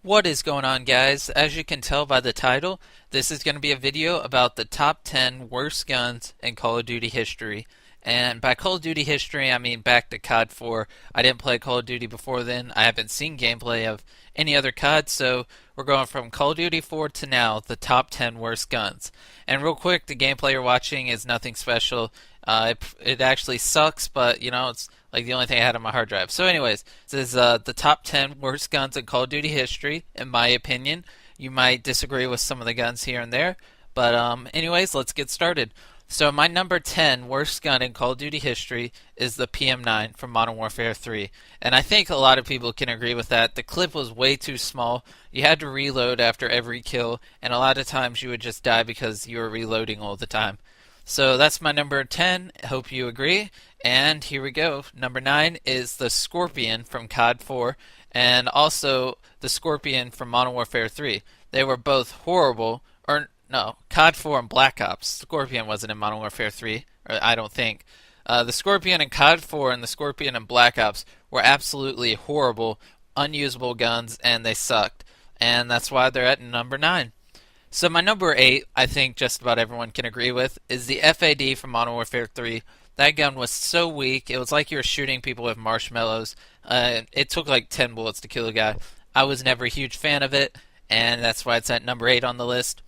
What is going on, guys? As you can tell by the title, this is going to be a video about the top 10 worst guns in Call of Duty history. And by Call of Duty history, I mean back to COD 4. I didn't play Call of Duty before then. I haven't seen gameplay of any other COD, so we're going from Call of Duty 4 to now, the top 10 worst guns. And real quick, the gameplay you're watching is nothing special. It actually sucks, but it's like the only thing I had on my hard drive. So, anyways, this is the top 10 worst guns in Call of Duty history, in my opinion. You might disagree with some of the guns here and there, but anyways, let's get started. So, my number 10 worst gun in Call of Duty history is the PM9 from Modern Warfare 3. And I think a lot of people can agree with that. The clip was way too small. You had to reload after every kill, and a lot of times you would just die because you were reloading all the time. So that's my number 10. Hope you agree. And here we go. Number 9 is the Scorpion from COD 4 and also the Scorpion from Modern Warfare 3. They were both horrible. Or no, COD 4 and Black Ops. Scorpion wasn't in Modern Warfare 3, or I don't think. The Scorpion in COD 4 and the Scorpion in Black Ops were absolutely horrible, unusable guns, and they sucked. And that's why they're at number 9. So my number 8, I think just about everyone can agree with, is the FAD from Modern Warfare 3. That gun was so weak. It was like you were shooting people with marshmallows. It took like 10 bullets to kill a guy. I was never a huge fan of it, and that's why it's at number 8 on the list.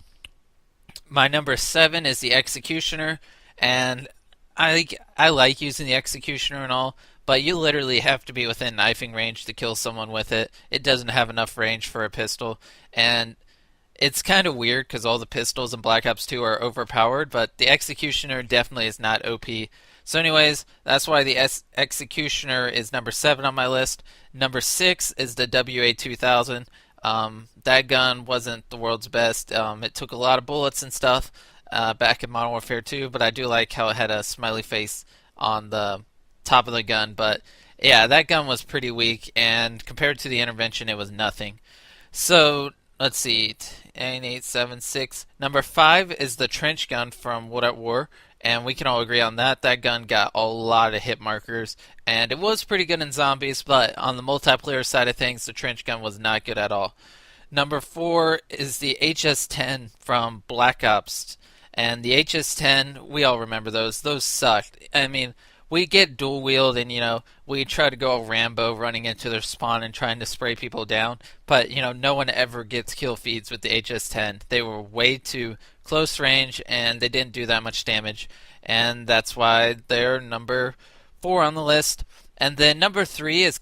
My number 7 is the Executioner, and I like using the Executioner and all, but you literally have to be within knifing range to kill someone with it. It doesn't have enough range for a pistol, and it's kind of weird because all the pistols in Black Ops 2 are overpowered, but the Executioner definitely is not OP. So, anyways, that's why the Executioner is number 7 on my list. Number 6 is the WA-2000. That gun wasn't the world's best. It took a lot of bullets and stuff back in Modern Warfare 2, but I do like how it had a smiley face on the top of the gun. But yeah, that gun was pretty weak, and compared to the Intervention, it was nothing. So, let's see. 876. Number 5 is the trench gun from World at War, and we can all agree on that. That gun got a lot of hit markers, and it was pretty good in zombies, but on the multiplayer side of things, the trench gun was not good at all. Number 4 is the HS-10 from Black Ops, and the HS-10, we all remember those. Those sucked. I mean, we get dual wield and we try to go Rambo running into their spawn and trying to spray people down, but no one ever gets kill feeds with the HS-10. They were way too close range and they didn't do that much damage, and that's why they're number 4 on the list. And then number 3 is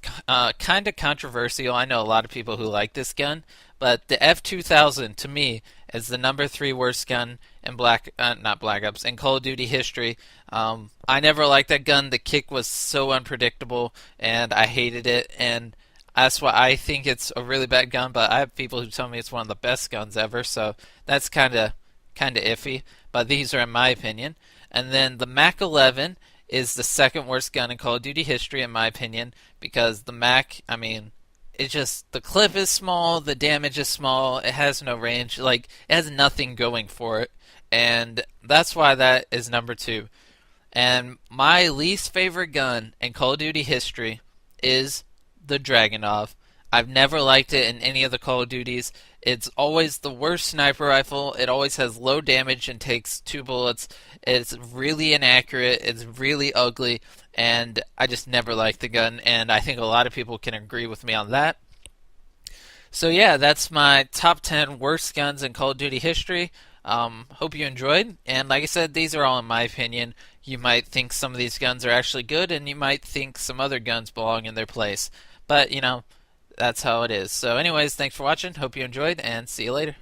kind of controversial. I know a lot of people who like this gun, but the F2000 to me is the number 3 worst gun in not Black Ops, in Call of Duty history. I never liked that gun. The kick was so unpredictable, and I hated it. And that's why I think it's a really bad gun. But I have people who tell me it's one of the best guns ever. So that's kind of iffy. But these are in my opinion. And then the Mac 11 is the second worst gun in Call of Duty history, in my opinion, because the Mac, I mean, it just the clip is small, the damage is small, it has no range, like it has nothing going for it, and that's why that is number 2. And my least favorite gun in Call of Duty history is the Dragunov. I've never liked it in any of the Call of Duties. It's always the worst sniper rifle. It always has low damage and takes 2 bullets. It's really inaccurate. It's really ugly. And I just never liked the gun. And I think a lot of people can agree with me on that. So yeah, that's my top 10 worst guns in Call of Duty history. Hope you enjoyed. And like I said, these are all in my opinion. You might think some of these guns are actually good, and you might think some other guns belong in their place. But, that's how it is. So anyways, thanks for watching. Hope you enjoyed, and see you later.